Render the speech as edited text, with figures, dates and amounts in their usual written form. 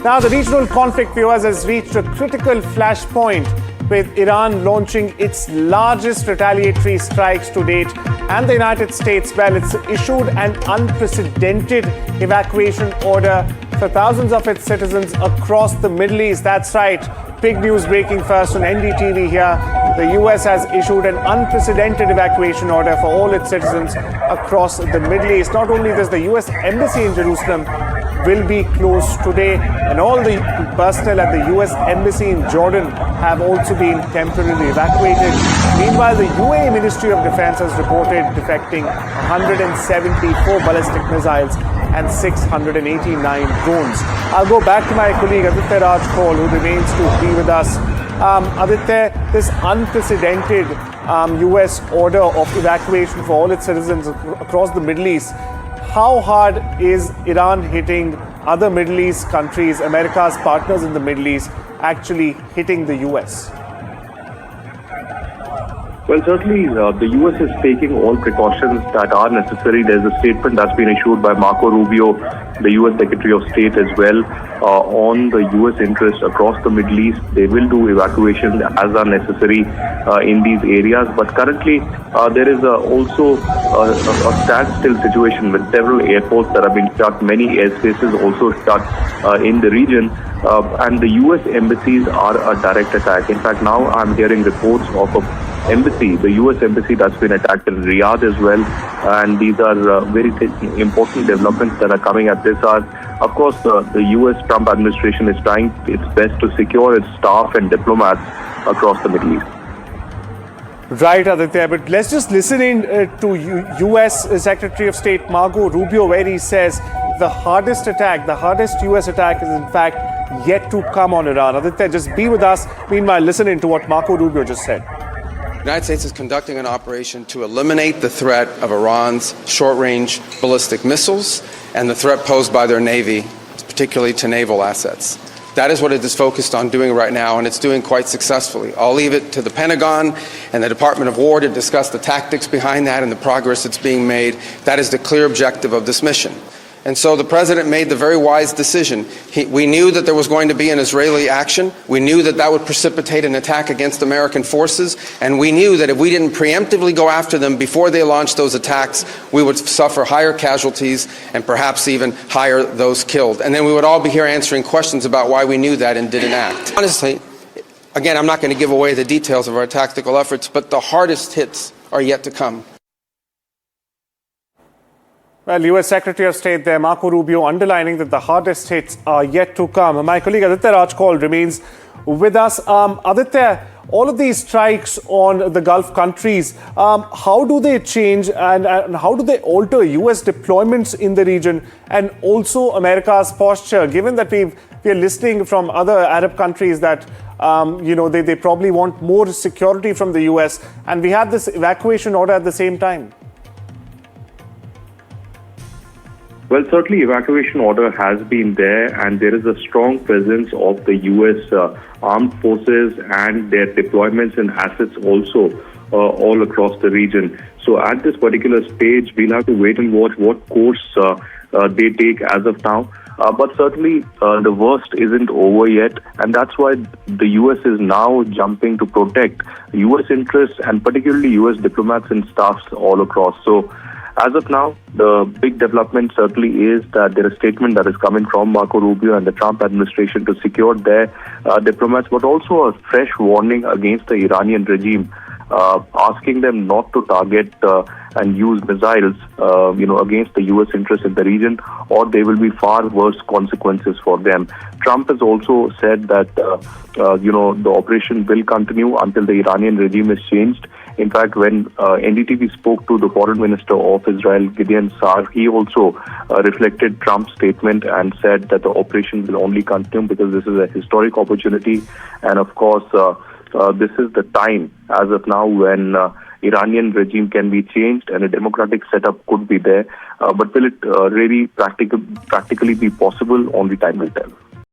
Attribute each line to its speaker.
Speaker 1: Now, the regional conflict, viewers, has reached a critical flashpoint with Iran launching its largest retaliatory strikes to date. And the United States, well, it's issued an unprecedented evacuation order for thousands of its citizens across the Middle East. That's right. Big news breaking first on NDTV here. The US has issued an unprecedented evacuation order for all its citizens across the Middle East. Not only does the US Embassy in Jerusalem will be closed today, and all the personnel at the US Embassy in Jordan have also been temporarily evacuated. Meanwhile, the UAE Ministry of Defense has reported defecting 174 ballistic missiles and 689 drones. I'll go back to my colleague Aditya Raj Kaul, who remains to be with us. Aditya, this unprecedented US order of evacuation for all its citizens across the Middle East, how hard is Iran hitting other Middle East countries, America's partners in the Middle East, actually hitting the US?
Speaker 2: Well, certainly the US is taking all precautions that are necessary. There's a statement that's been issued by Marco Rubio, the US Secretary of State as well, on the US interest across the Middle East. They will do evacuation as are necessary in these areas. But currently, there is also a standstill situation with several airports that have been shut, many airspaces also shut in the region. And the US embassies are a direct attack. In fact, now I'm hearing reports of embassy, the US embassy that's been attacked in Riyadh as well. And these are very important developments that are coming at this hour. Of course, the US Trump administration is trying its best to secure its staff and diplomats across the Middle East.
Speaker 1: Right, Aditya, but let's just listen in to US Secretary of State Marco Rubio, where he says the hardest US attack is in fact yet to come on Iran. Aditya, just be with us. Meanwhile, listen in to what Marco Rubio just said.
Speaker 3: The United States is conducting an operation to eliminate the threat of Iran's short-range ballistic missiles and the threat posed by their Navy, particularly to naval assets. That is what it is focused on doing right now, and it's doing quite successfully. I'll leave it to the Pentagon and the Department of War to discuss the tactics behind that and the progress that's being made. That is the clear objective of this mission. And so the president made the very wise decision. We knew that there was going to be an Israeli action. We knew that that would precipitate an attack against American forces. And we knew that if we didn't preemptively go after them before they launched those attacks, we would suffer higher casualties and perhaps even higher those killed. And then we would all be here answering questions about why we knew that and didn't act. Honestly, again, I'm not going to give away the details of our tactical efforts, but the hardest hits are yet to come.
Speaker 1: Well, US Secretary of State there, Marco Rubio, underlining that the hardest hits are yet to come. My colleague Aditya Raj Kaul remains with us. Aditya, all of these strikes on the Gulf countries, how do they change and how do they alter US deployments in the region and also America's posture, given that we are listening from other Arab countries that they probably want more security from the US, and we have this evacuation order at the same time?
Speaker 2: Well, certainly evacuation order has been there, and there is a strong presence of the U.S. Armed forces and their deployments and assets also all across the region. So at this particular stage, we'll have to wait and watch what course they take as of now. But certainly the worst isn't over yet, and that's why the U.S. is now jumping to protect U.S. interests and particularly U.S. diplomats and staffs all across. So as of now, the big development certainly is that there is a statement that is coming from Marco Rubio and the Trump administration to secure their diplomats, but also a fresh warning against the Iranian regime, asking them not to target and use missiles, against the U.S. interests in the region, or there will be far worse consequences for them. Trump has also said that, the operation will continue until the Iranian regime is changed. In fact, when NDTV spoke to the foreign minister of Israel, Gideon Sa'ar, he also reflected Trump's statement and said that the operation will only continue because this is a historic opportunity. And of course, this is the time as of now when Iranian regime can be changed and a democratic setup could be there. But will it really practically be possible? Only time will tell.